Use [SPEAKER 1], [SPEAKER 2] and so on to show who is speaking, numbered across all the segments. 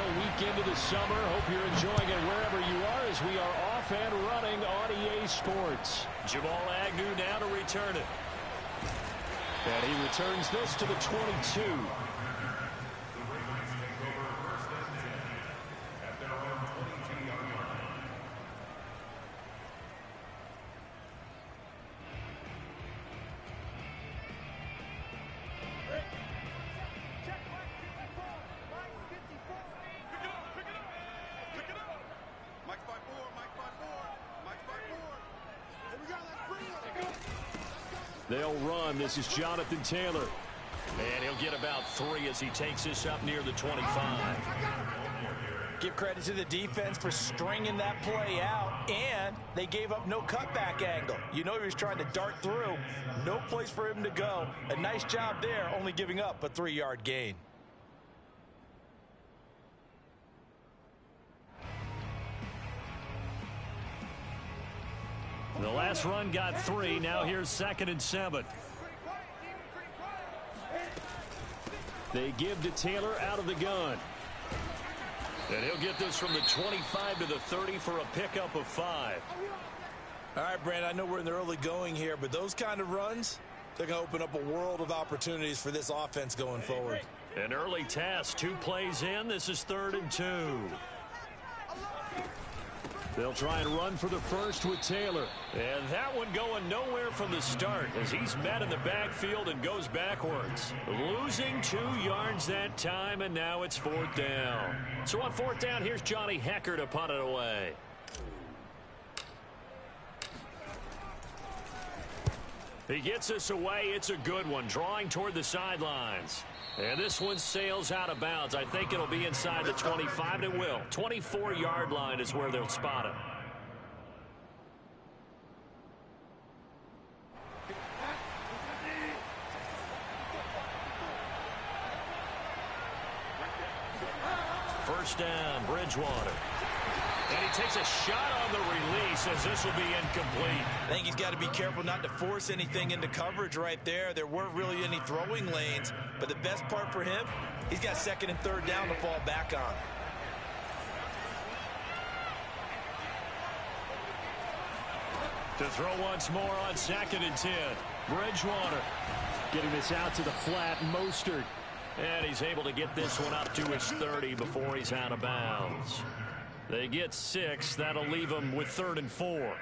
[SPEAKER 1] a week into the summer. Hope you're enjoying it wherever you are as we are off and running on EA Sports. Jamal Agnew now to return it. And he returns this to the 22. They'll run. This is Jonathan Taylor. And he'll get about 3 as he takes this up near the 25.
[SPEAKER 2] Give credit to the defense for stringing that play out, and they gave up no cutback angle. You know he was trying to dart through. No place for him to go. A nice job there, only giving up a 3-yard gain.
[SPEAKER 1] The last run got 3. Now here's 2nd and 7. They give to Taylor out of the gun. And he'll get this from the 25 to the 30 for a pickup of 5.
[SPEAKER 2] All right, Brandon, I know we're in the early going here, but those kind of runs, they're going to open up a world of opportunities for this offense going forward.
[SPEAKER 1] An early task, 2 plays in. This is 3rd and 2. They'll try and run for the first with Taylor. And that one going nowhere from the start as he's met in the backfield and goes backwards. Losing 2 yards that time, and now it's 4th down. So on 4th down, here's Johnny Hekker to punt it away. He gets this away. It's a good one, drawing toward the sidelines. And this one sails out of bounds. I think it'll be inside the 25, and it will. 24-yard line is where they'll spot it. First down, Bridgewater. And he takes a shot on the release as this will be incomplete.
[SPEAKER 2] I think he's got to be careful not to force anything into coverage right there. There weren't really any throwing lanes, but the best part for him, he's got 2nd and 3rd down to fall back on.
[SPEAKER 1] To throw once more on 2nd and 10. Bridgewater getting this out to the flat. Mostert. And he's able to get this one up to his 30 before he's out of bounds. They get 6. That'll leave them with 3rd and 4.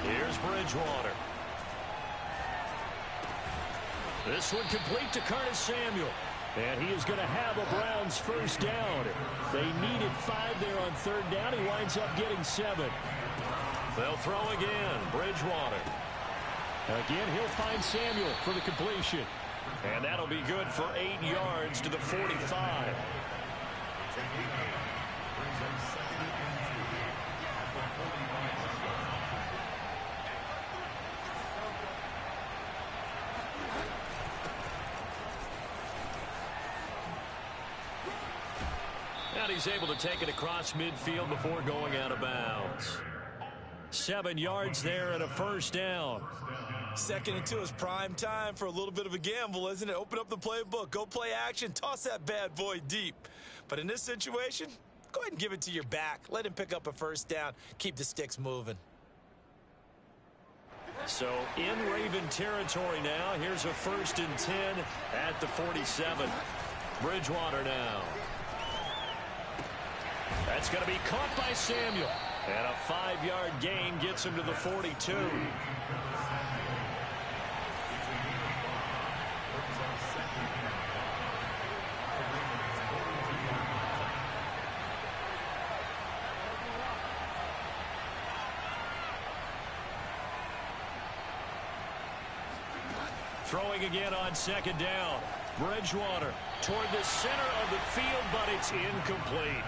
[SPEAKER 1] Here's Bridgewater. This one complete to Curtis Samuel. And he is going to have a Browns first down. They needed 5 there on 3rd down. He winds up getting 7. They'll throw again. Bridgewater. Again, he'll find Samuel for the completion. And that'll be good for 8 yards to the 45. And he's able to take it across midfield before going out of bounds. 7 yards there and a first down.
[SPEAKER 2] 2nd and 2 is prime time for a little bit of a gamble, isn't it? Open up the playbook, go play action, toss that bad boy deep. But in this situation, go ahead and give it to your back. Let him pick up a first down. Keep the sticks moving.
[SPEAKER 1] So in Raven territory now. Here's a 1st and 10 at the 47. Bridgewater now. That's going to be caught by Samuel. And a 5-yard gain gets him to the 42. Throwing again on 2nd down. Bridgewater toward the center of the field, but it's incomplete.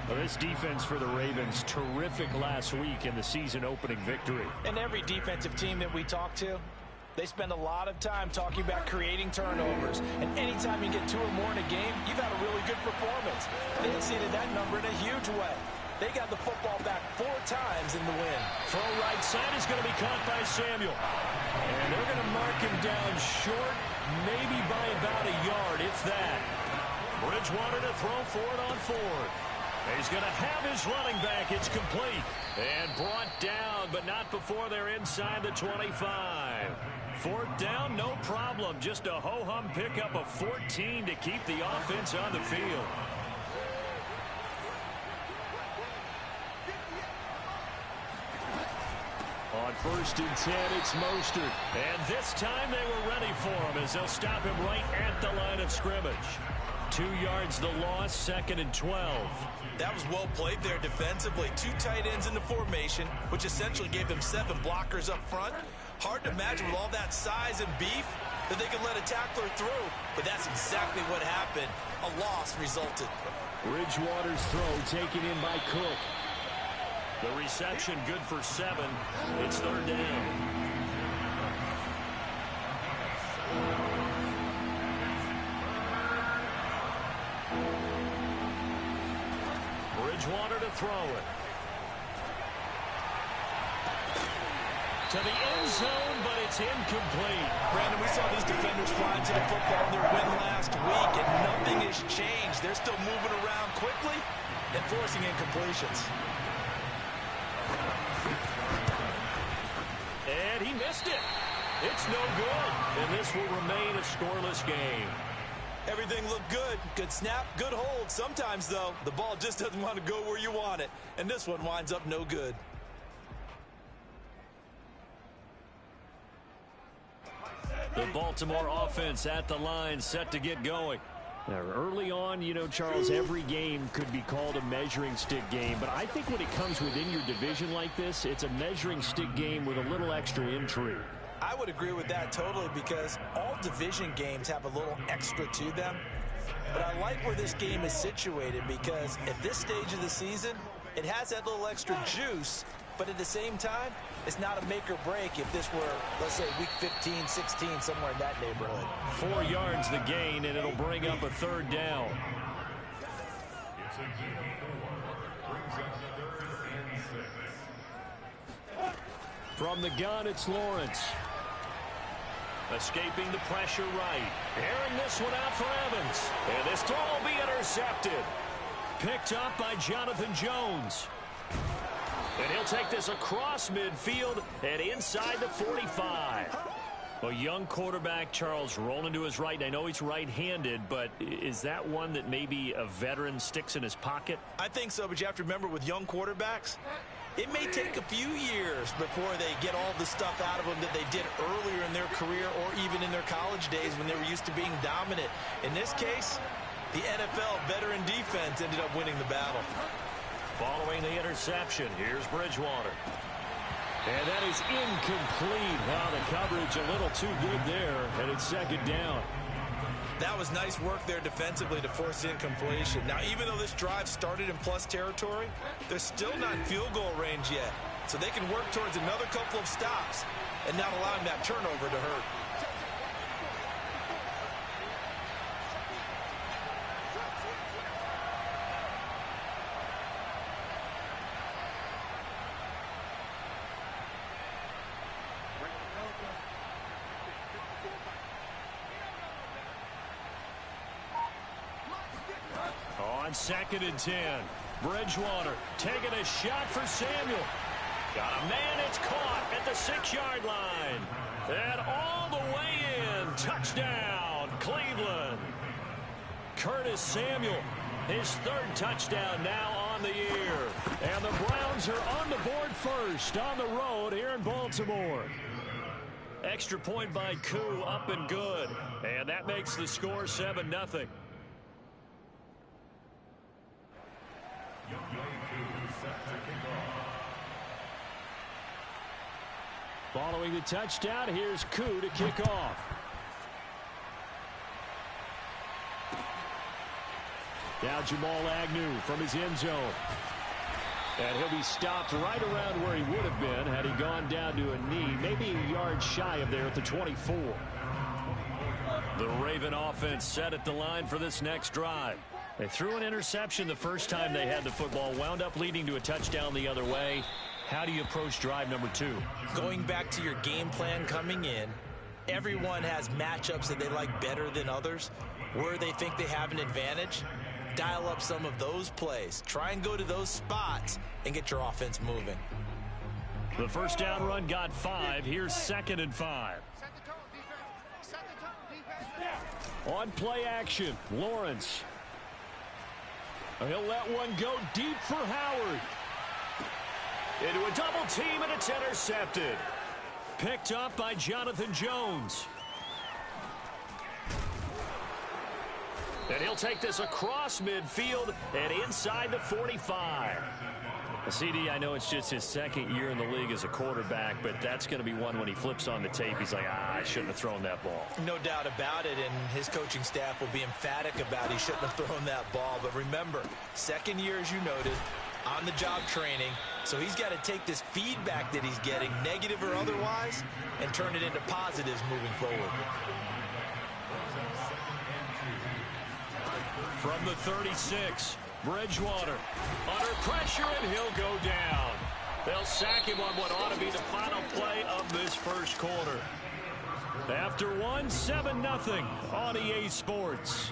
[SPEAKER 1] Well, this defense for the Ravens, terrific last week in the season-opening victory.
[SPEAKER 2] And every defensive team that we talk to, they spend a lot of time talking about creating turnovers. And anytime you get 2 or more in a game, you've had a really good performance. They exceeded that number in a huge way. they got the football back 4 times in the win.
[SPEAKER 1] Throw right side is going to be caught by Samuel. And they're going to mark him down short, maybe by about a yard, if that. Bridgewater to throw for it on 4th. He's going to have his running back. It's complete. And brought down, but not before they're inside the 25. 4th down, no problem. Just a ho-hum pickup of 14 to keep the offense on the field. On 1st and 10, it's Mostert. And this time they were ready for him as they'll stop him right at the line of scrimmage. 2 yards the loss, 2nd and 12.
[SPEAKER 2] That was well played there defensively. 2 tight ends in the formation, which essentially gave them 7 blockers up front. Hard to imagine with all that size and beef that they could let a tackler through. But that's exactly what happened. A loss resulted.
[SPEAKER 1] Bridgewater's throw taken in by Cook. The reception good for 7. It's 3rd down. Bridgewater to throw it. To the end zone, but it's incomplete.
[SPEAKER 2] Brandon, we saw these defenders flying to the football in their win last week, and nothing has changed. They're still moving around quickly and forcing incompletions.
[SPEAKER 1] And he missed it. It's no good. And this will remain a scoreless game.
[SPEAKER 2] Everything looked good. Good snap, good hold. Sometimes, though, the ball just doesn't want to go where you want it. And this one winds up no good.
[SPEAKER 1] The Baltimore offense at the line, set to get going. Now, early on, you know, Charles, every game could be called a measuring stick game. But I think when it comes within your division like this, it's a measuring stick game with a little extra intrigue.
[SPEAKER 2] I would agree with that totally because all division games have a little extra to them. But I like where this game is situated because at this stage of the season, it has that little extra juice. But at the same time, it's not a make or break if this were, let's say, week 15, 16, somewhere in that neighborhood.
[SPEAKER 1] 4 yards the gain, and it'll bring up a 3rd down. From the gun, it's Lawrence. Escaping the pressure right. Airing this one out for Evans. And this throw will be intercepted. Picked up by Jonathan Jones. And he'll take this across midfield and inside the 45. A young quarterback, Charles, rolling to his right. And I know he's right-handed, but is that one that maybe a veteran sticks in his pocket?
[SPEAKER 2] I think so, but you have to remember with young quarterbacks, it may take a few years before they get all the stuff out of them that they did earlier in their career or even in their college days when they were used to being dominant. In this case, the NFL veteran defense ended up winning the battle.
[SPEAKER 1] Following the interception, here's Bridgewater. And that is incomplete. Wow, the coverage a little too good there, and it's 2nd down.
[SPEAKER 2] That was nice work there defensively to force incompletion. Now, even though this drive started in plus territory, they're still not in field goal range yet. So they can work towards another couple of stops and not allowing that turnover to hurt.
[SPEAKER 1] On 2nd and 10, Bridgewater taking a shot for Samuel. Got a man, it's caught at the 6-yard line. And all the way in, touchdown, Cleveland. Curtis Samuel, his 3rd touchdown now on the year. And the Browns are on the board first on the road here in Baltimore. Extra point by Koo, up and good. And that makes the score 7-0. Following the touchdown, here's Koo to kick off. Now Jamal Agnew from his end zone. And he'll be stopped right around where he would have been had he gone down to a knee, maybe a yard shy of there at the 24. The Raven offense set at the line for this next drive. They threw an interception the first time they had the football, wound up leading to a touchdown the other way. How do you approach drive number 2?
[SPEAKER 2] Going back to your game plan coming in, everyone has matchups that they like better than others. Where they think they have an advantage, dial up some of those plays. Try and go to those spots and get your offense moving.
[SPEAKER 1] The first down run got 5. Here's 2nd and 5. On play action, Lawrence. He'll let one go deep for Howard. Into a double team, and it's intercepted. Picked up by Jonathan Jones. And he'll take this across midfield and inside the 45. CD, I know it's just his 2nd year in the league as a quarterback, but that's going to be one when he flips on the tape. He's like, I shouldn't have thrown that ball.
[SPEAKER 2] No doubt about it, and his coaching staff will be emphatic about he shouldn't have thrown that ball. But remember, 2nd year, as you noted, on-the-job training, so he's got to take this feedback that he's getting, negative or otherwise, and turn it into positives moving forward.
[SPEAKER 1] From the 36, Bridgewater under pressure, and he'll go down. They'll sack him on what ought to be the final play of this first quarter. After 7-0 on EA Sports.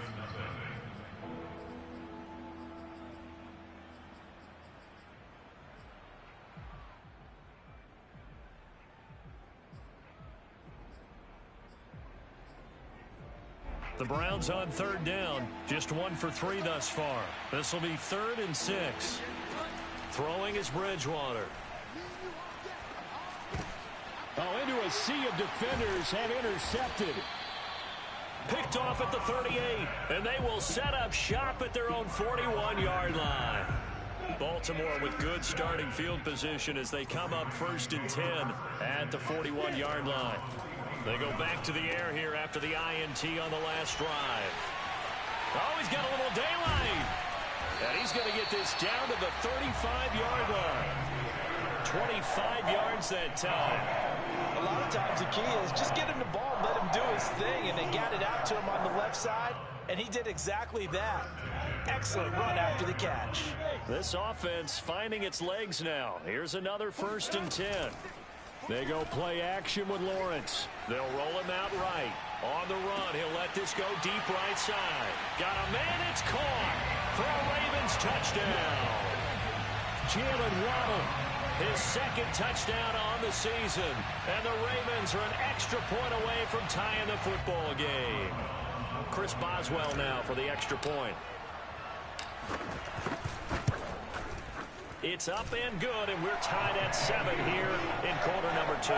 [SPEAKER 1] The Browns on 3rd down, just 1 for 3 thus far. This will be 3rd and 6. Throwing is Bridgewater. Into a sea of defenders and intercepted. Picked off at the 38, and they will set up shop at their own 41-yard line. Baltimore with good starting field position as they come up 1st and 10 at the 41-yard line. They go back to the air here after the INT on the last drive. Oh, he's got a little daylight. And he's going to get this down to the 35-yard line. 25 yards that time.
[SPEAKER 2] A lot of times the key is just get him the ball and let him do his thing, and they got it out to him on the left side, and he did exactly that. Excellent run after the catch.
[SPEAKER 1] This offense finding its legs now. Here's another 1st and 10. They go play action with Lawrence. They'll roll him out right. On the run, he'll let this go deep right side. Got a man, it's caught for a Ravens touchdown. Jalen Waddle, his 2nd touchdown on the season. And the Ravens are an extra point away from tying the football game. Chris Boswell now for the extra point. It's up and good, and we're tied at 7 here in quarter number 2.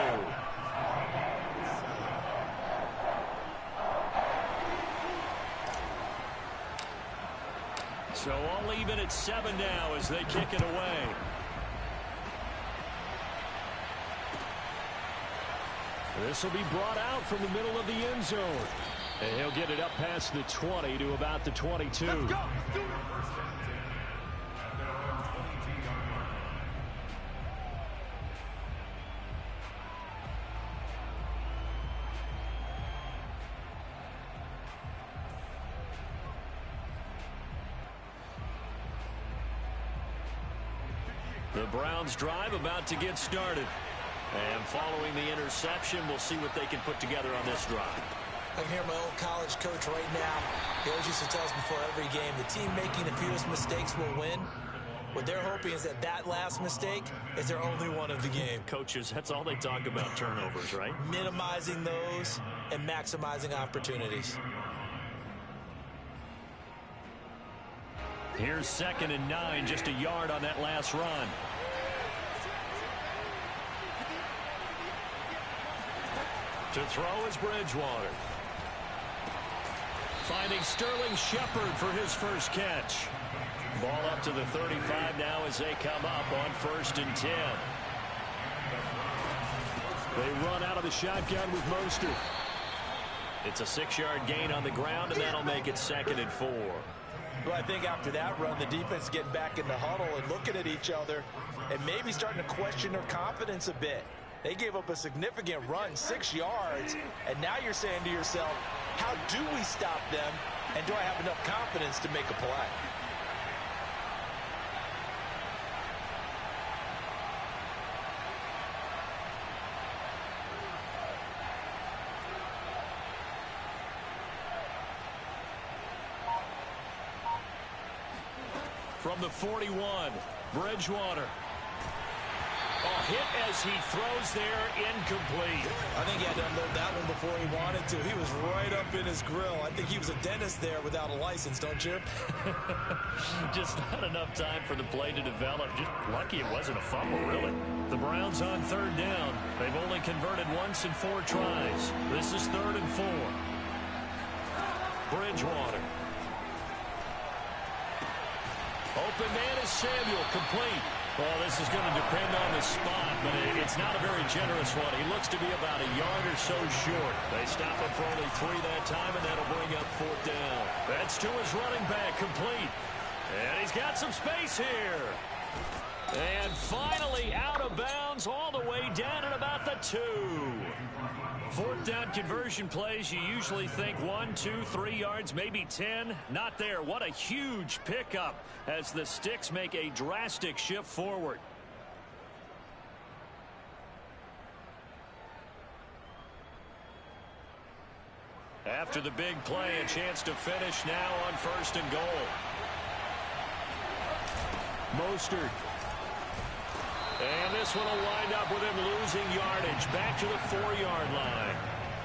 [SPEAKER 1] So all even at 7 now as they kick it away. This will be brought out from the middle of the end zone. And he'll get it up past the 20 to about the 22. Let's go. The Browns drive about to get started. And following the interception, we'll see what they can put together on this drive.
[SPEAKER 2] I can hear my old college coach right now. He always used to tell us before every game, the team making the fewest mistakes will win. What they're hoping is that that last mistake is their only one of the game.
[SPEAKER 1] Coaches, that's all they talk about, turnovers, right?
[SPEAKER 2] Minimizing those and maximizing opportunities.
[SPEAKER 1] Here's 2nd and 9, just a yard on that last run. To throw is Bridgewater. Finding Sterling Shepard for his first catch. Ball up to the 35 now as they come up on 1st and 10. They run out of the shotgun with Mostert. It's a 6-yard gain on the ground, and that'll make it 2nd and 4.
[SPEAKER 2] Well, I think after that run, the defense is getting back in the huddle and looking at each other and maybe starting to question their confidence a bit. They gave up a significant run, 6 yards, and now you're saying to yourself, How do we stop them? And do I have enough confidence to make a play?
[SPEAKER 1] From the 41, Bridgewater. Hit as he throws there, incomplete.
[SPEAKER 2] I think he had to unload that one before he wanted to. He was right up in his grill. I think he was a dentist there without a license, don't you?
[SPEAKER 1] Just not enough time for the play to develop. Just lucky it wasn't a fumble, really. The Browns on third down. They've only converted once in 4 tries. This is 3rd and 4. Bridgewater. Open man is Samuel, complete. Well, this is going to depend on the spot, but it's not a very generous one. He looks to be about a yard or so short. They stop him for only 3 that time, and that'll bring up 4th down. That's to his running back, complete. And he's got some space here. And finally out of bounds all the way down at about the 2. 4th down conversion plays, you usually think 1, 2, 3 yards, maybe 10. Not there. What a huge pickup as the Sticks make a drastic shift forward. After the big play, a chance to finish now on 1st and goal. Mostert. And this one will wind up with him losing yardage back to the 4-yard line.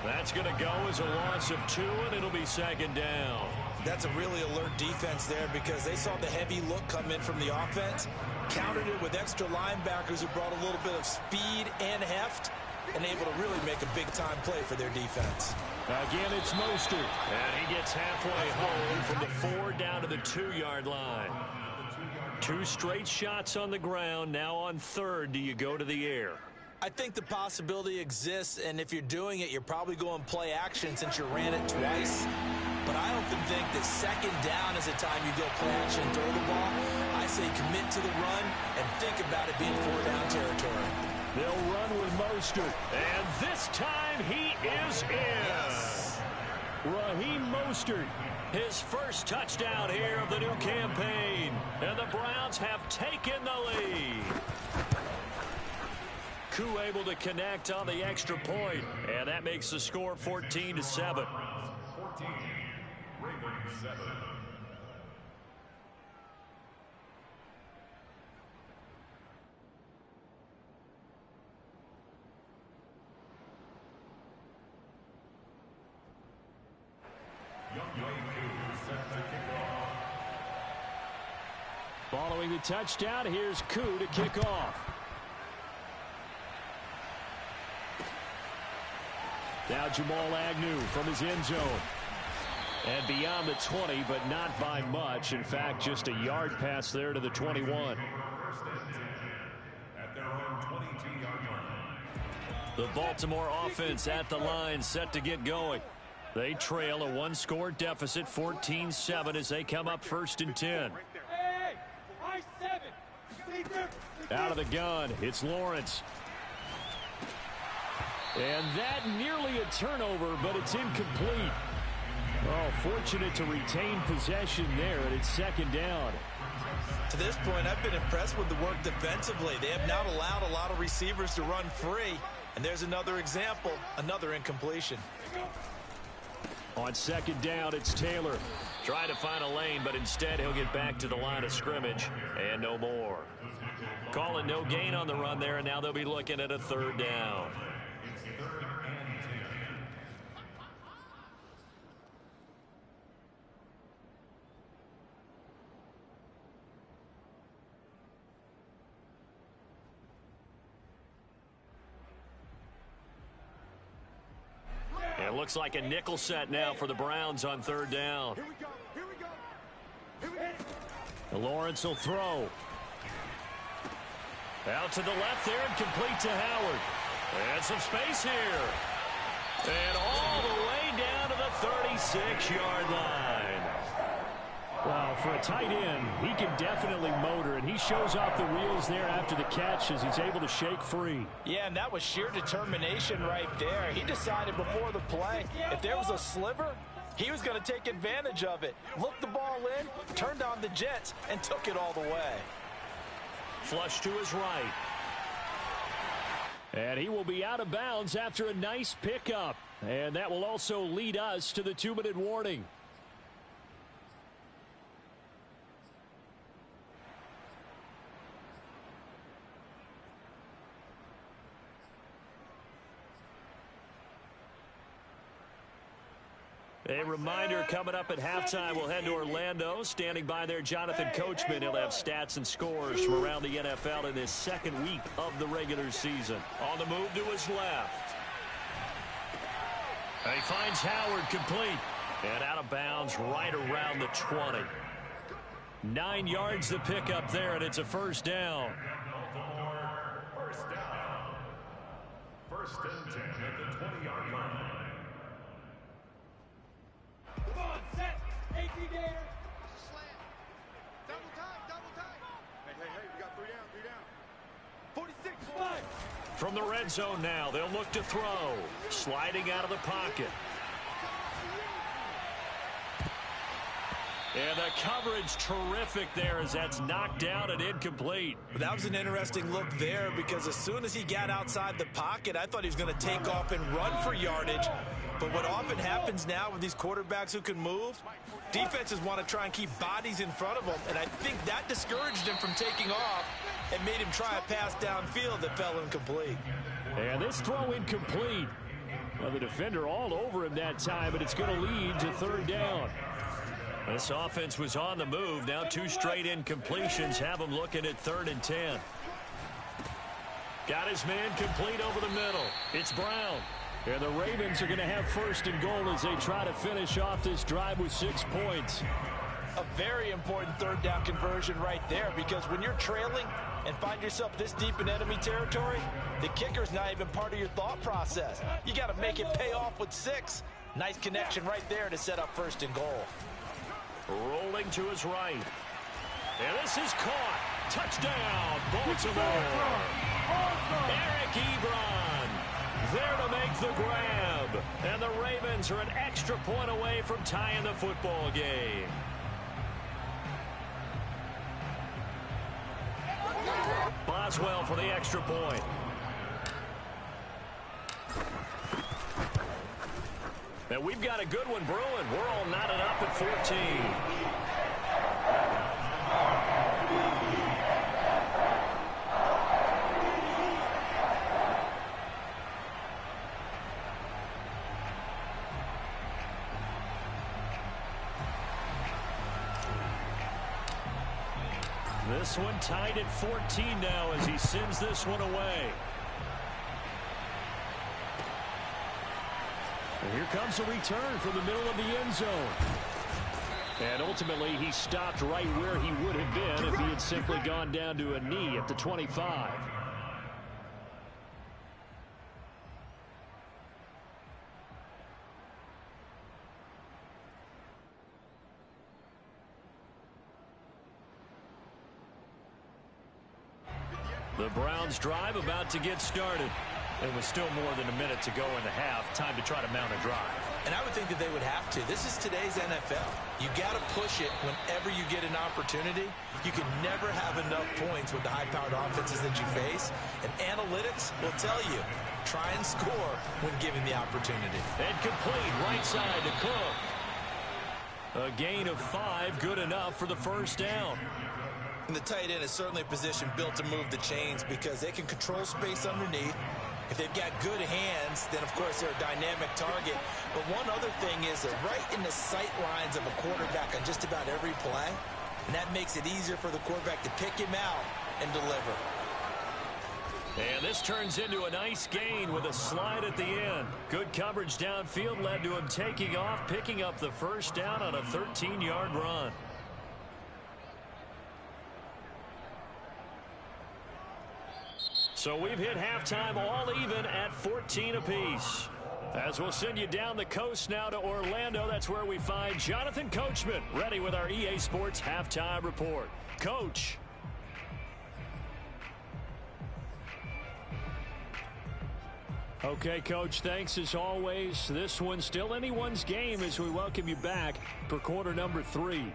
[SPEAKER 1] That's going to go as a loss of 2, and it'll be 2nd down.
[SPEAKER 2] That's a really alert defense there because they saw the heavy look come in from the offense, countered it with extra linebackers who brought a little bit of speed and heft, and able to really make a big-time play for their defense.
[SPEAKER 1] Again, it's Mostert, and he gets halfway home from the 4 down to the 2-yard line. 2 straight shots on the ground. Now on 3rd, do you go to the air?
[SPEAKER 2] I think the possibility exists, and if you're doing it, you're probably going play action since you ran it twice. But I often think that 2nd down is the time you go play action, throw the ball. I say commit to the run and think about it being 4-down territory.
[SPEAKER 1] They'll run with Mostert, and this time he is in.
[SPEAKER 2] Yes.
[SPEAKER 1] Raheem Mostert, his first touchdown here of the new campaign. And the Browns have taken the lead. Koo able to connect on the extra point, and that makes the score 14-7.
[SPEAKER 3] 14, Ravens 7.
[SPEAKER 1] Following the touchdown, here's Koo to kick off. Now Jamal Agnew from his end zone. And beyond the 20, but not by much. In fact, just a yard pass there to the 21.
[SPEAKER 3] At their own 22-yard line.
[SPEAKER 1] The Baltimore offense at the line, set to get going. They trail a 1-score deficit, 14-7, as they come up 1st and 10. Out of the gun, it's Lawrence. And that nearly a turnover, but it's incomplete. Oh, fortunate to retain possession there, and it's 2nd down.
[SPEAKER 2] To this point, I've been impressed with the work defensively. They have not allowed a lot of receivers to run free. And there's another example, another incompletion.
[SPEAKER 1] On 2nd down, it's Taylor. Trying to find a lane, but instead he'll get back to the line of scrimmage. And no more. Calling no gain on the run there, and now they'll be looking at a 3rd down. It looks like a nickel set now for the Browns on 3rd down. Lawrence will throw. Out to the left there and complete to Howard. And some space here. And all the way down to the 36-yard line. Well, for a tight end, he can definitely motor, and he shows off the wheels there after the catch as he's able to shake free.
[SPEAKER 2] Yeah, and that was sheer determination right there. He decided before the play, if there was a sliver, he was going to take advantage of it. Looked the ball in, turned on the jets, and took it all the way.
[SPEAKER 1] Flush to his right. And he will be out of bounds after a nice pickup. And that will also lead us to the 2-minute warning. A reminder, coming up at halftime, we'll head to Orlando. Standing by there, Jonathan Coachman. He'll have stats and scores from around the NFL in his second week of the regular season. On the move to his left. And he finds Howard complete. And out of bounds right around the 20. 9 yards to pick up there, and it's a first down.
[SPEAKER 3] First down. First and 10 at the 20-yard line.
[SPEAKER 4] Come on, set. 18 Gator.
[SPEAKER 5] Slam. Double time. Hey, we got 3 down.
[SPEAKER 4] 46 flag.
[SPEAKER 1] From the red zone now, they'll look to throw. Sliding out of the pocket. And the coverage terrific there as that's knocked down and incomplete.
[SPEAKER 2] That was an interesting look there because as soon as he got outside the pocket, I thought he was going to take off and run for yardage. But what often happens now with these quarterbacks who can move, defenses want to try and keep bodies in front of them, and I think that discouraged him from taking off and made him try a pass downfield that fell incomplete.
[SPEAKER 1] And this throw incomplete. Well, the defender all over him that time, but it's going to lead to third down. This offense was on the move. Now 2 straight incompletions have him looking at 3rd and 10. Got his man complete over the middle. It's Brown. And the Ravens are going to have 1st and goal as they try to finish off this drive with 6 points.
[SPEAKER 2] A very important 3rd down conversion right there because when you're trailing and find yourself this deep in enemy territory, the kicker's not even part of your thought process. You got to make it pay off with 6. Nice connection right there to set up 1st and goal.
[SPEAKER 1] Rolling to his right. And this is caught. Touchdown, Baltimore. Eric Ebron there to make the grab. And the Ravens are an extra point away from tying the football game. Boswell for the extra point. And we've got a good one brewing. We're all knotted up at 14. This one tied at 14 now as he sends this one away. And here comes a return from the middle of the end zone. And ultimately, he stopped right where he would have been if he had simply gone down to a knee at the 25. The Browns drive about to get started. It was still more than a minute to go in the half. Time to try to mount a drive.
[SPEAKER 2] And I would think that they would have to. This is today's NFL. You got to push it whenever you get an opportunity. You can never have enough points with the high-powered offenses that you face. And analytics will tell you, try and score when given the opportunity.
[SPEAKER 1] And complete right side to Cook. A gain of 5, good enough for the first down.
[SPEAKER 2] And the tight end is certainly a position built to move the chains because they can control space underneath. If they've got good hands, then, of course, they're a dynamic target. But one other thing is they're right in the sight lines of a quarterback on just about every play. And that makes it easier for the quarterback to pick him out and deliver.
[SPEAKER 1] And this turns into a nice gain with a slide at the end. Good coverage downfield led to him taking off, picking up the first down on a 13-yard run. So we've hit halftime all even at 14 apiece. As we'll send you down the coast now to Orlando, that's where we find Jonathan Coachman, ready with our EA Sports Halftime Report. Coach. Okay, Coach, thanks as always. This one's still anyone's game as we welcome you back for quarter number 3.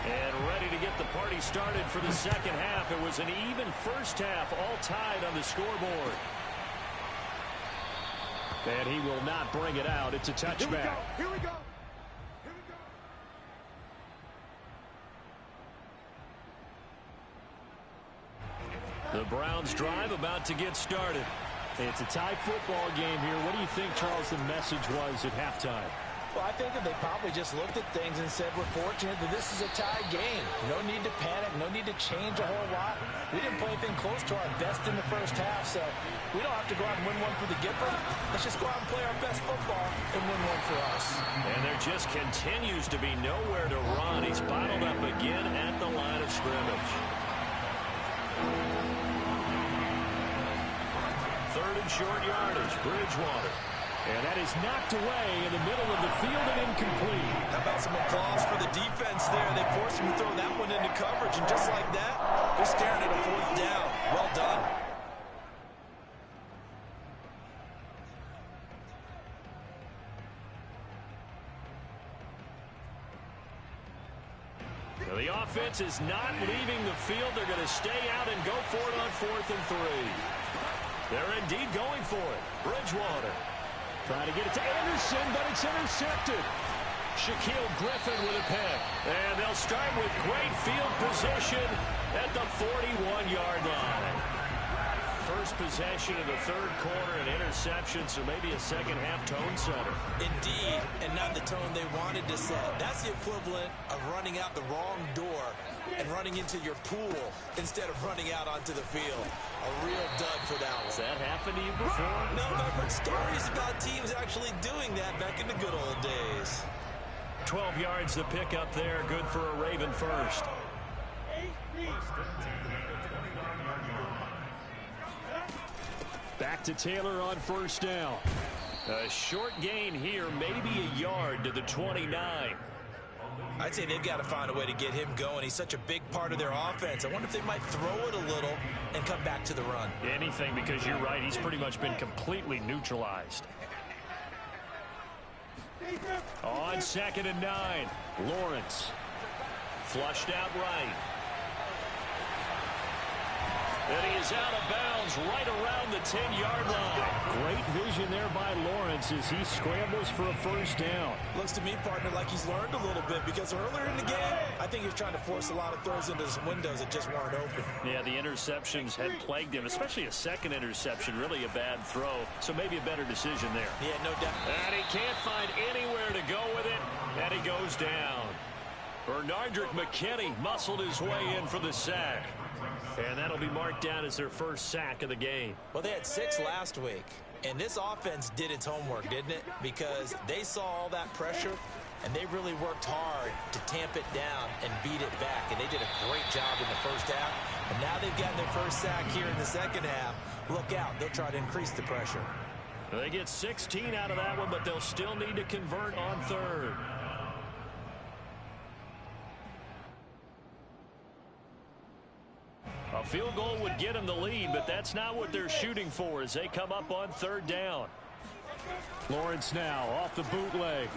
[SPEAKER 1] And ready to get the party started for the second half. It was an even first half, all tied on the scoreboard. And he will not bring it out. It's a touchback.
[SPEAKER 5] Here we go.
[SPEAKER 1] The Browns drive about to get started. It's a tie football game here. What do you think, Charles, the message was at halftime?
[SPEAKER 2] Well, I think that they probably just looked at things and said, we're fortunate that this is a tie game. No need to panic. No need to change a whole lot. We didn't play anything close to our best in the first half, so we don't have to go out and win one for the Gipper. Let's just go out and play our best football and win one for us.
[SPEAKER 1] And there just continues to be nowhere to run. He's bottled up again at the line of scrimmage. Third and short yardage, Bridgewater. And that is knocked away in the middle of the field and incomplete.
[SPEAKER 2] How about some applause for the defense there? They forced him to throw that one into coverage, and just like that, they're staring at a fourth down. Well done.
[SPEAKER 1] Now the offense is not leaving the field. They're going to stay out and go for it on 4th and 3. They're indeed going for it. Bridgewater. Trying to get it to Anderson, but it's intercepted. Shaquille Griffin with a pick. And they'll start with great field position at the 41-yard line. First possession of the third quarter, an interception, so maybe a second-half tone setter.
[SPEAKER 2] Indeed, and not the tone they wanted to set. That's the equivalent of running out the wrong door and running into your pool instead of running out onto the field. A real dud for that one.
[SPEAKER 1] Has that happened to you before?
[SPEAKER 2] No, but I've heard stories about teams actually doing that back in the good old days.
[SPEAKER 1] 12 yards to pick up there. Good for a Raven first. Back to Taylor on first down. A short gain here, maybe a yard to the 29.
[SPEAKER 2] I'd say they've got to find a way to get him going. He's such a big part of their offense. I wonder if they might throw it a little and come back to the run.
[SPEAKER 1] Anything, because you're right. He's pretty much been completely neutralized. On 2nd and 9, Lawrence. Flushed out right. And he is out of bounds right around the 10-yard line. Great vision there by Lawrence as he scrambles for a first down.
[SPEAKER 2] Looks to me, partner, like he's learned a little bit because earlier in the game, I think he was trying to force a lot of throws into some windows that just weren't open.
[SPEAKER 1] Yeah, the interceptions had plagued him, especially a second interception, really a bad throw. So maybe a better decision there.
[SPEAKER 2] Yeah, no doubt.
[SPEAKER 1] And he can't find anywhere to go with it, and he goes down. Bernardrick McKinney muscled his way in for the sack. And that'll be marked down as their first sack of the game.
[SPEAKER 2] Well, they had 6 last week, and this offense did its homework, didn't it? Because they saw all that pressure, and they really worked hard to tamp it down and beat it back. And they did a great job in the first half. And now they've gotten their first sack here in the second half. Look out. They'll try to increase the pressure.
[SPEAKER 1] They get 16 out of that one, but they'll still need to convert on third. A field goal would get them the lead, but that's not what they're shooting for as they come up on third down. Lawrence now off the bootleg.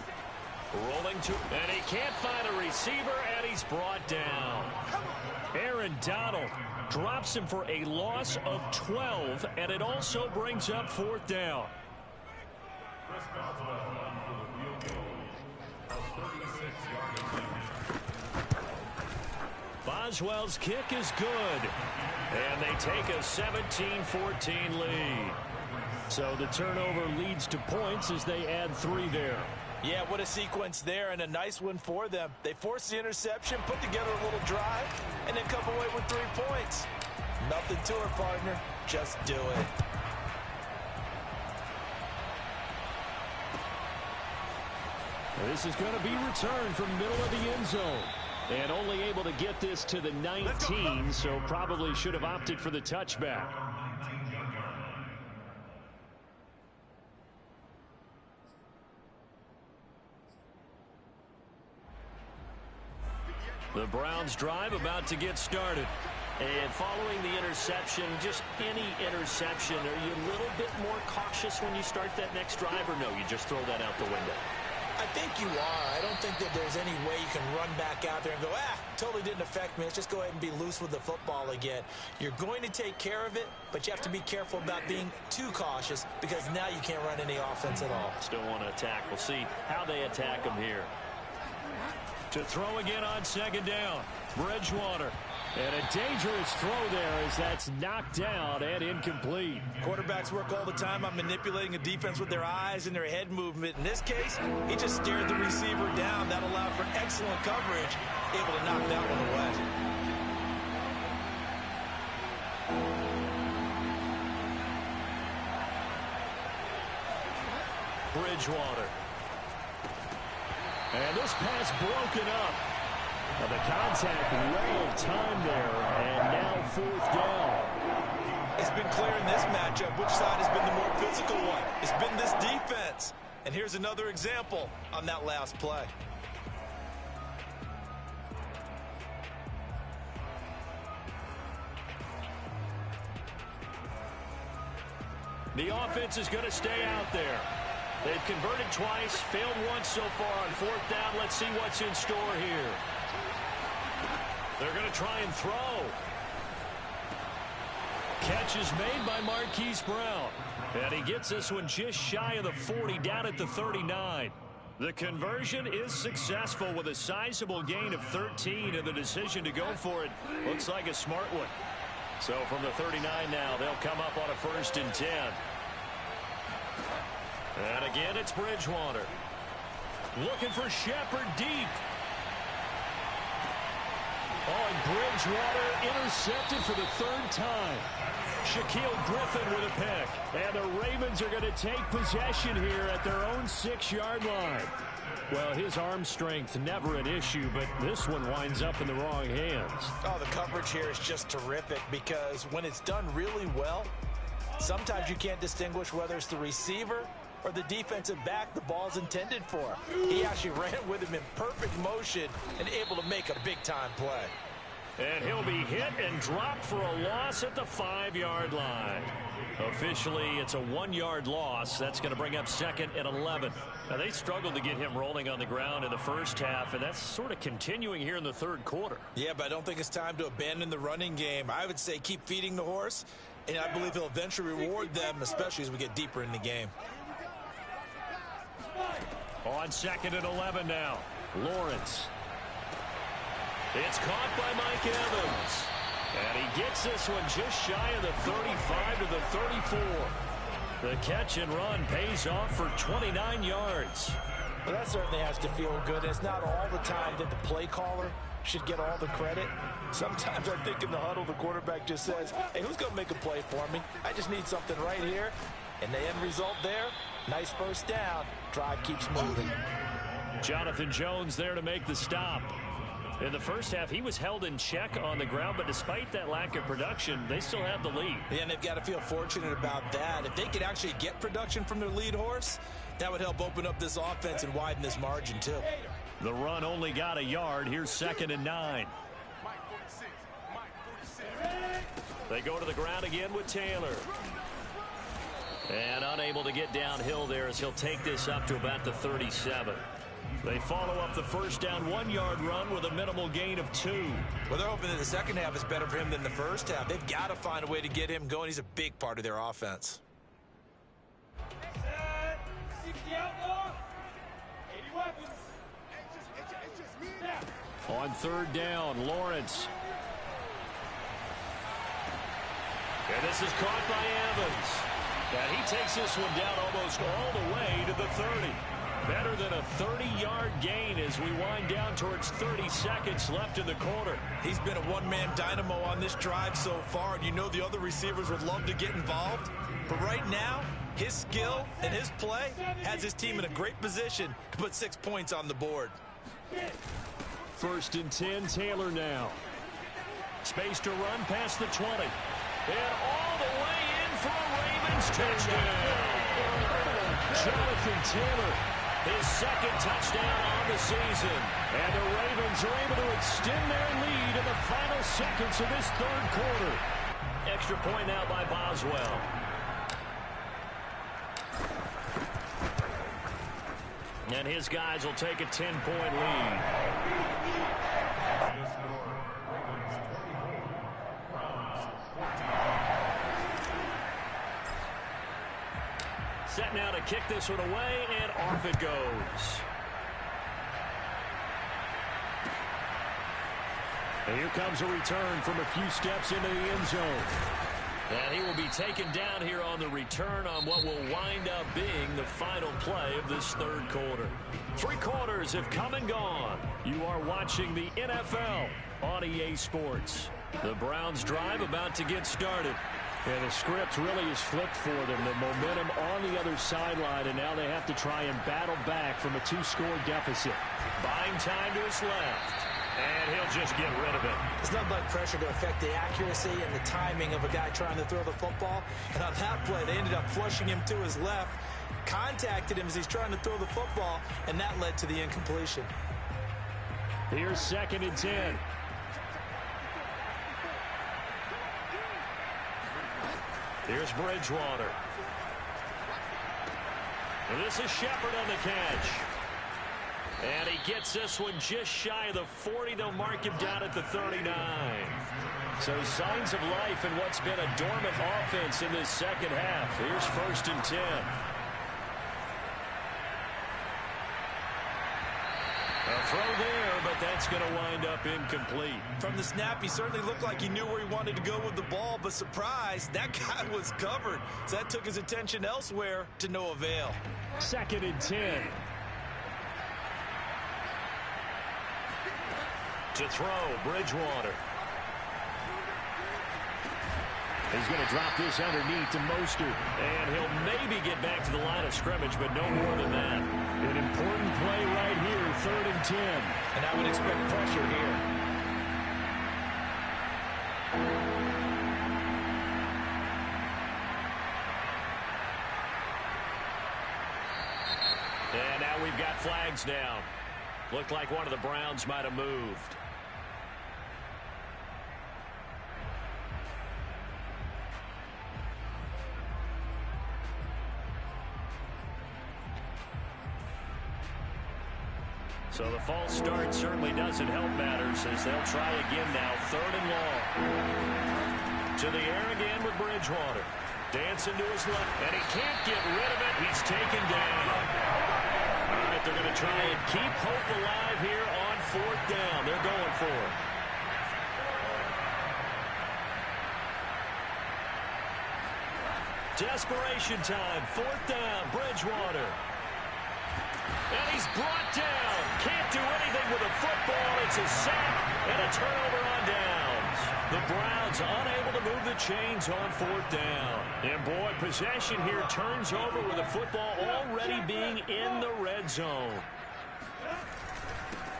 [SPEAKER 1] Rolling to, and he can't find a receiver, and he's brought down. Aaron Donald drops him for a loss of 12, and it also brings up fourth down. Boswell's kick is good, and they take a 17-14 lead. So the turnover leads to points as they add 3 there.
[SPEAKER 2] Yeah, what a sequence there, and a nice one for them. They forced the interception, put together a little drive, and then come away with 3 points. Nothing to it, partner. Just do it.
[SPEAKER 1] This is going to be returned from middle of the end zone. And only able to get this to the 19, so probably should have opted for the touchback. The Browns drive about to get started. And following the interception, just any interception, are you a little bit more cautious when you start that next drive, or no, you just throw that out the window?
[SPEAKER 2] I think you are. I don't think that there's any way you can run back out there and go, totally didn't affect me. Let's just go ahead and be loose with the football again. You're going to take care of it, but you have to be careful about being too cautious because now you can't run any offense at all.
[SPEAKER 1] Still want to attack. We'll see how they attack them here. To throw again on second down, Bridgewater. And a dangerous throw there as that's knocked down and incomplete.
[SPEAKER 2] Quarterbacks work all the time on manipulating a defense with their eyes and their head movement. In this case, he just stared the receiver down. That allowed for excellent coverage, able to knock that one
[SPEAKER 1] away. Bridgewater. And this pass broken up. The contact well timed there, and now fourth down.
[SPEAKER 2] It's been clear in this matchup which side has been the more physical one. It's been this defense. And here's another example on that last play.
[SPEAKER 1] The offense is going to stay out there. They've converted twice, failed once so far on fourth down. Let's see what's in store here. They're going to try and throw. Catch is made by Marquise Brown. And he gets this one just shy of the 40, down at the 39. The conversion is successful with a sizable gain of 13, and the decision to go for it looks like a smart one. So from the 39 now, they'll come up on a 1st and 10. And again, it's Bridgewater. Looking for Shepard deep. Oh, and Bridgewater intercepted for the 3rd time. Shaquille Griffin with a pick. And the Ravens are going to take possession here at their own 6-yard line. Well, his arm strength never an issue, but this one winds up in the wrong hands.
[SPEAKER 2] Oh, the coverage here is just terrific because when it's done really well, sometimes you can't distinguish whether it's the receiver or the defensive back the ball's intended for. He actually ran with him in perfect motion and able to make a big-time play.
[SPEAKER 1] And he'll be hit and dropped for a loss at the 5-yard line. Officially, it's a 1-yard loss. That's going to bring up 2nd and 11. Now, they struggled to get him rolling on the ground in the first half, and that's sort of continuing here in the 3rd quarter.
[SPEAKER 2] Yeah, but I don't think it's time to abandon the running game. I would say keep feeding the horse, and I believe he'll eventually reward them, especially as we get deeper in the game.
[SPEAKER 1] On 2nd and 11 now, Lawrence. It's caught by Mike Evans. And he gets this one just shy of the 35 to the 34. The catch and run pays off for 29 yards.
[SPEAKER 2] Well, that certainly has to feel good. It's not all the time that the play caller should get all the credit. Sometimes I think in the huddle, the quarterback just says, hey, who's going to make a play for me? I just need something right here. And the end result there, nice 1st down. Drive keeps moving.
[SPEAKER 1] Jonathan Jones there to make the stop. In the first half, he was held in check on the ground, but despite that lack of production, they still have the lead.
[SPEAKER 2] Yeah, and they've got to feel fortunate about that. If they could actually get production from their lead horse, that would help open up this offense and widen this margin, too.
[SPEAKER 1] The run only got a yard. Here's 2nd and 9. They go to the ground again with Taylor. And unable to get downhill there as he'll take this up to about the 37. They follow up the 1st down 1-yard run with a minimal gain of 2.
[SPEAKER 2] Well, they're hoping that the second half is better for him than the first half. They've got to find a way to get him going. He's a big part of their offense.
[SPEAKER 4] 60 outlaw, 80 weapons.
[SPEAKER 1] On 3rd down, Lawrence. And this is caught by Evans. And he takes this one down almost all the way to the 30. Better than a 30-yard gain as we wind down towards 30 seconds left in the quarter.
[SPEAKER 2] He's been a one-man dynamo on this drive so far, and you know the other receivers would love to get involved. But right now, His skill and his play has his team in a great position to put 6 points on the board.
[SPEAKER 1] 1st and 10, Taylor now. Space to run past the 20. And all the way in for a Ravens touchdown. Jonathan Taylor, his 2nd touchdown on the season. And the Ravens are able to extend their lead in the final seconds of this 3rd quarter. Extra point now by Boswell. And his guys will take a 10-point lead. Set now to kick this one away, and off it goes. And here comes a return from a few steps into the end zone. And he will be taken down here on the return on what will wind up being the final play of this 3rd quarter. 3 quarters have come and gone. You are watching the NFL on EA Sports. The Browns drive about to get started. And the script really is flipped for them. The momentum on the other sideline, and now they have to try and battle back from a 2-score deficit. Buying time to his left. And he'll just get rid of it.
[SPEAKER 2] It's not like pressure to affect the accuracy and the timing of a guy trying to throw the football. And on that play, they ended up flushing him to his left, contacted him as he's trying to throw the football, and that led to the incompletion.
[SPEAKER 1] Here's 2nd and 10. Here's Bridgewater. And this is Shepard on the catch. And he gets this one just shy of the 40. They'll mark him down at the 39. So signs of life in what's been a dormant offense in this 2nd half. Here's 1st and 10. A throw there, but that's going to wind up incomplete.
[SPEAKER 2] From the snap, he certainly looked like he knew where he wanted to go with the ball, but surprise, that guy was covered. So that took his attention elsewhere to no avail.
[SPEAKER 1] 2nd and 10. To throw, Bridgewater. He's going to drop this underneath to Mostert. And he'll maybe get back to the line of scrimmage, but no more than that. An important play right here, 3rd and 10.
[SPEAKER 2] And I would expect pressure here.
[SPEAKER 1] And now we've got flags down. Looked like one of the Browns might have moved. So the false start certainly doesn't help matters as they'll try again now. 3rd and long. To the air again with Bridgewater. Dancing to his left. And he can't get rid of it. He's taken down. All right, they're going to try and keep hope alive here on 4th down. They're going for it. Desperation time. 4th down. Bridgewater. And he's brought down. Can't do anything with a football. It's a sack and a turnover on downs. The Browns unable to move the chains on 4th down. And boy, possession here turns over with the football already being in the red zone.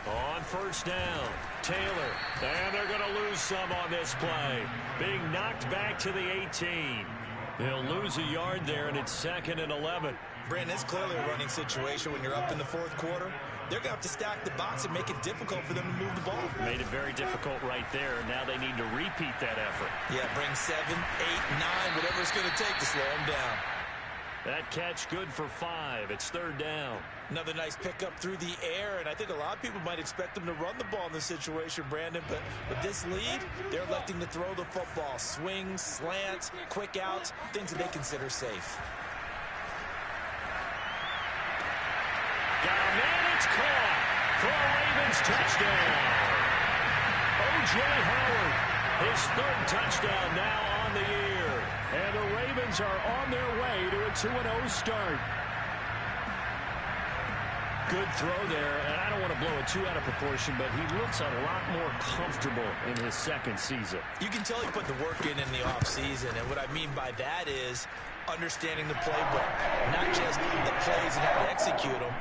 [SPEAKER 1] On 1st down, Taylor. And they're going to lose some on this play. Being knocked back to the 18. They'll lose a yard there, and it's 2nd and 11.
[SPEAKER 2] Brandon, it's clearly a running situation when you're up in the 4th quarter. They're going to have to stack the box and make it difficult for them to move the ball.
[SPEAKER 1] Made it very difficult right there. Now they need to repeat that effort.
[SPEAKER 2] Yeah, bring 7, 8, 9, whatever it's going to take to slow them down.
[SPEAKER 1] That catch good for 5. It's 3rd down.
[SPEAKER 2] Another nice pickup through the air, and I think a lot of people might expect them to run the ball in this situation, Brandon, but with this lead, they're electing to throw the football. Swings, slants, quick outs, things that they consider safe.
[SPEAKER 1] Got a man, it's caught for a Ravens touchdown. O.J. Howard, his 3rd touchdown now on the year. And the Ravens are on their way to a 2-0 start. Good throw there, and I don't want to blow it too out of proportion, but he looks a lot more comfortable in his 2nd season.
[SPEAKER 2] You can tell he put the work in the offseason, and what I mean by that is understanding the playbook. Not just the plays and how to execute them,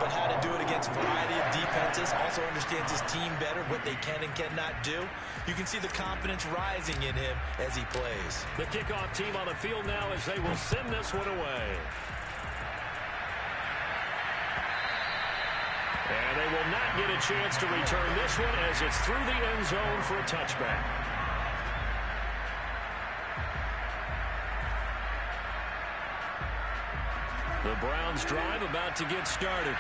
[SPEAKER 2] but how to do it against a variety of defenses. Also understands his team better, what they can and cannot do. You can see the confidence rising in him as he plays.
[SPEAKER 1] The kickoff team on the field now as they will send this one away. And they will not get a chance to return this one as it's through the end zone for a touchback. The Browns drive about to get started.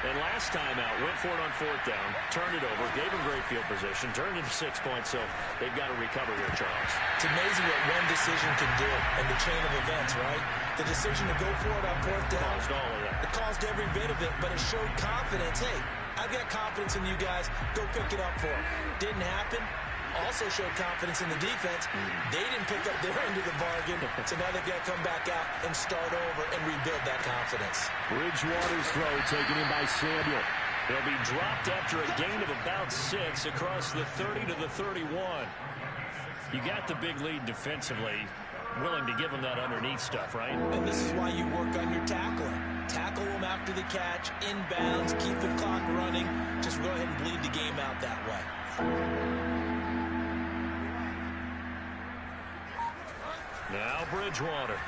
[SPEAKER 1] And last time out, went for it on fourth down, turned it over, gave him great field position, turned it to 6 points, so they've got to recover here, Charles.
[SPEAKER 2] It's amazing what one decision can do in the chain of events, right? The decision to go for it on fourth down.
[SPEAKER 1] Caused all of that.
[SPEAKER 2] It caused every bit of it, but it showed confidence. Hey, I've got confidence in you guys. Go pick it up for them. Didn't happen. Also showed confidence in the defense. They didn't pick up their end of the bargain, so now they've got to come back out and start over and rebuild that confidence.
[SPEAKER 1] Bridgewater's throw taken in by Samuel. They'll be dropped after a gain of about 6 across the 30 to the 31. You got the big lead defensively, willing to give them that underneath stuff, right?
[SPEAKER 2] And this is why you work on your tackling. Tackle them after the catch, inbounds, keep the clock running. Just go ahead and bleed the game out that way.
[SPEAKER 1] Now Bridgewater.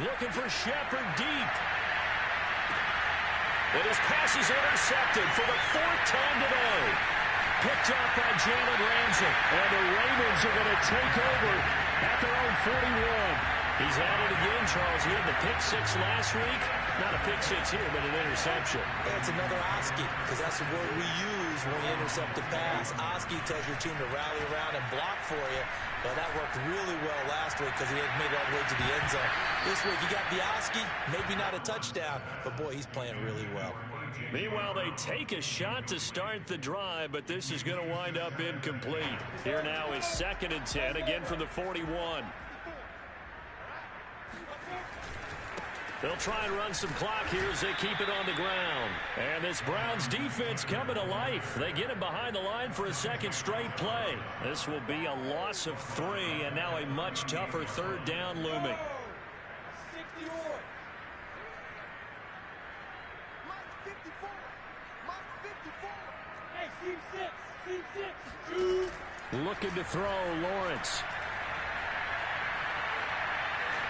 [SPEAKER 1] Looking for Shepard deep. And his pass is intercepted for the 4th time today. Picked up by Jalen Ramsey. And the Ravens are going to take over at their own 41. He's at it again, Charles. He had the pick 6 last week. Not a pick 6 here, but an interception.
[SPEAKER 2] It's another Oski, because that's the word we use when we intercept the pass. Oski tells your team to rally around and block for you. But that worked really well last week because he had made it all the way to the end zone. This week, you got the Oski, maybe not a touchdown, but boy, he's playing really well.
[SPEAKER 1] Meanwhile, they take a shot to start the drive, but this is going to wind up incomplete. Here now is 2nd and 10, again from the 41. They'll try and run some clock here as they keep it on the ground. And this Browns defense coming to life. They get him behind the line for a 2nd straight play. This will be a loss of 3, and now a much tougher 3rd down looming.
[SPEAKER 4] 61. Hey, seam 6.
[SPEAKER 1] Looking to throw, Lawrence.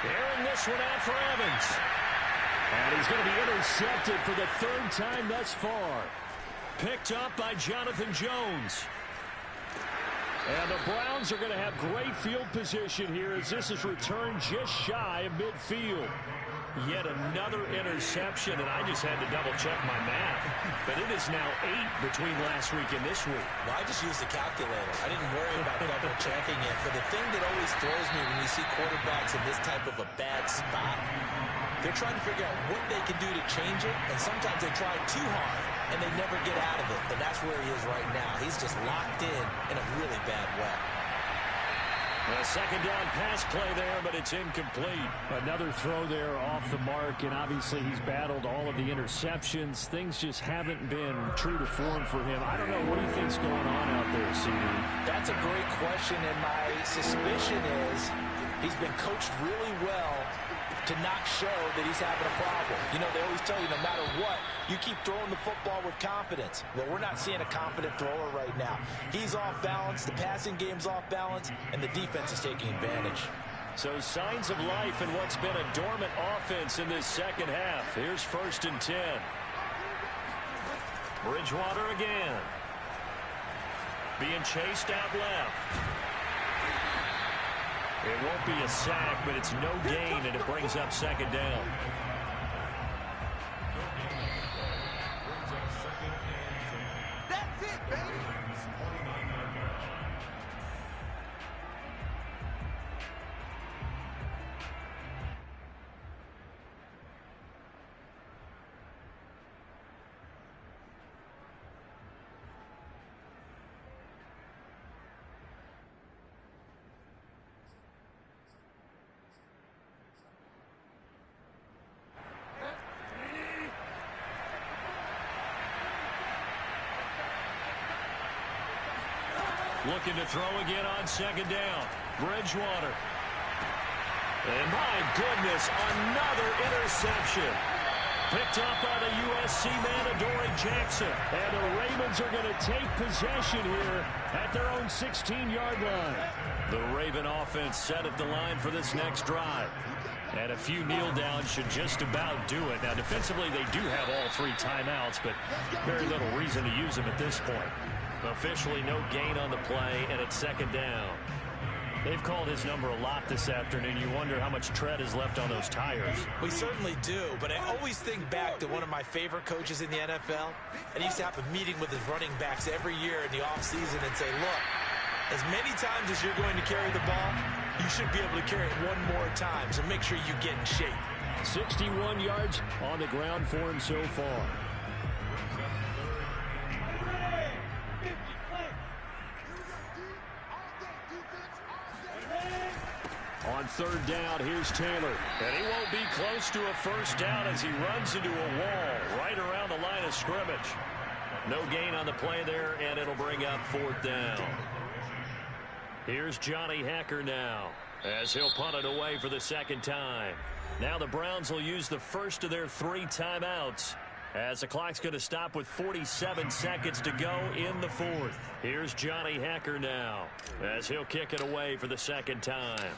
[SPEAKER 1] Airing this one out for Evans. And he's going to be intercepted for the 3rd time thus far. Picked up by Jonathan Jones. And the Browns are going to have great field position here as this is returned just shy of midfield. Yet another interception, and I just had to double-check my math. But it is now 8 between last week and this week.
[SPEAKER 2] Well, I just used a calculator. I didn't worry about double-checking it. But the thing that always throws me when you see quarterbacks in this type of a bad spot, they're trying to figure out what they can do to change it, and sometimes they try too hard, and they never get out of it. And that's where he is right now. He's just locked in a really bad way.
[SPEAKER 1] A 2nd down pass play there, but it's incomplete. Another throw there off the mark, and obviously he's battled all of the interceptions. Things just haven't been true to form for him. I don't know. What do you think's going on out there, CD?
[SPEAKER 2] That's a great question, and my suspicion is he's been coached really well to not show that he's having a problem. You know, they always tell you no matter what, you keep throwing the football with confidence. Well, we're not seeing a confident thrower right now. He's off balance, the passing game's off balance, and the defense is taking advantage.
[SPEAKER 1] So signs of life in what's been a dormant offense in this 2nd half. Here's 1st and 10. Bridgewater again. Being chased out left. It won't be a sack, but it's no gain, and it brings up 2nd down.
[SPEAKER 5] That's it, baby.
[SPEAKER 1] Looking to throw again on 2nd down. Bridgewater. And my goodness, another interception. Picked up by the USC man, Adoree Jackson. And the Ravens are going to take possession here at their own 16-yard line. The Raven offense set at the line for this next drive. And a few kneel downs should just about do it. Now, defensively, they do have all 3 timeouts, but very little reason to use them at this point. Officially, no gain on the play, and it's second down. They've called his number a lot this afternoon. You wonder how much tread is left on those tires.
[SPEAKER 2] We certainly do, but I always think back to one of my favorite coaches in the NFL. And he used to have a meeting with his running backs every year in the offseason and say, look, as many times as you're going to carry the ball, you should be able to carry it one more time, so make sure you get in shape.
[SPEAKER 1] 61 yards on the ground for him so far. On third down, here's Taylor. And he won't be close to a first down as he runs into a wall right around the line of scrimmage. No gain on the play there, and it'll bring up fourth down. Here's Johnny Hekker now as he'll punt it away for the second time. Now the Browns will use the first of their 3 timeouts as the clock's going to stop with 47 seconds to go in the fourth. Here's Johnny Hekker now as he'll kick it away for the second time.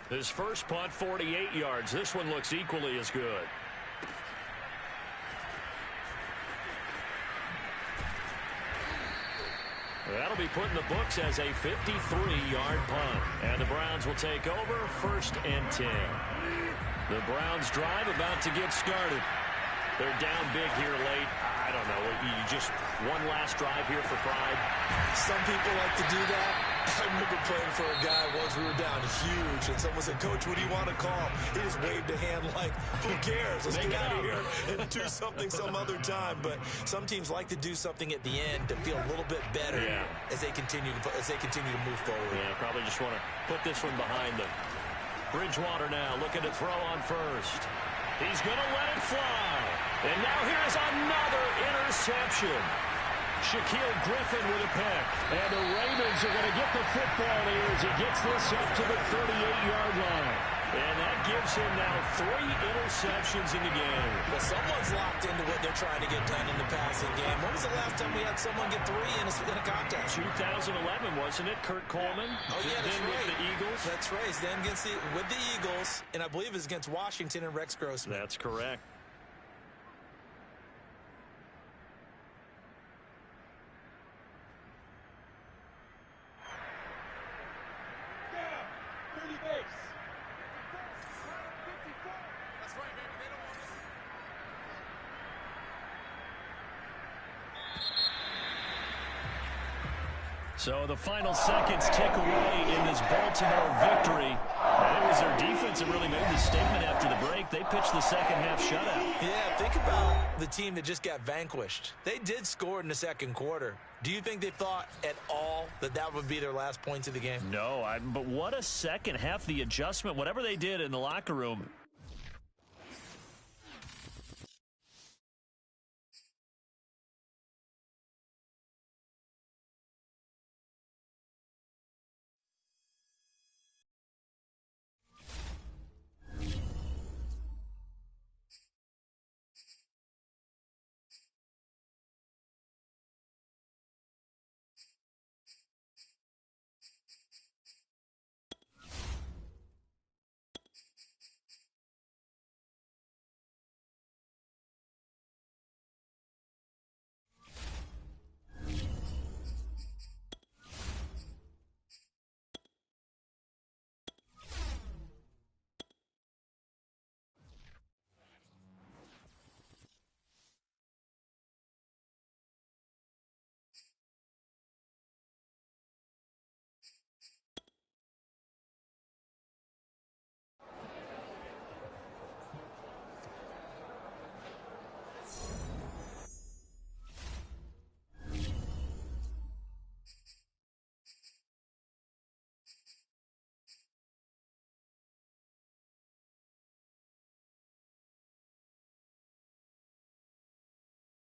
[SPEAKER 1] His first punt, 48 yards. This one looks equally as good. That'll be put in the books as a 53-yard punt. And the Browns will take over, 1st and 10. The Browns drive about to get started. They're down big here late. I don't know. You just one last drive here for pride.
[SPEAKER 2] Some people like to do that. I remember playing for a guy once. We were down huge, and someone said, Coach, what do you want to call? He just waved a hand like, who cares? Let's get out of here and do something some other time. But some teams like to do something at the end to feel a little bit better as they continue to move forward.
[SPEAKER 1] Yeah, probably just want to put this one behind them. Bridgewater now looking to throw on first. He's going to let it fly. And now here's another interception. Shaquille Griffin with a pick. And the Ravens are going to get the football here as he gets this up to the 38-yard line. And that gives him now 3 interceptions in the game.
[SPEAKER 2] Well, someone's locked into what they're trying to get done in the passing game. When was the last time we had someone get 3 in a contest?
[SPEAKER 1] 2011, wasn't it? Kurt Coleman.
[SPEAKER 2] Oh, yeah, that's
[SPEAKER 1] then
[SPEAKER 2] right.
[SPEAKER 1] With the Eagles.
[SPEAKER 2] That's right. Then with the Eagles, and I believe it's against Washington and Rex Grossman.
[SPEAKER 1] That's correct. So the final seconds tick away in this Baltimore victory. And it was their defense that really made the statement after the break. They pitched the second half shutout.
[SPEAKER 2] Yeah, think about the team that just got vanquished. They did score in the second quarter. Do you think they thought at all that that would be their last points of the game?
[SPEAKER 1] No, but what a second half. The adjustment, whatever they did in the locker room,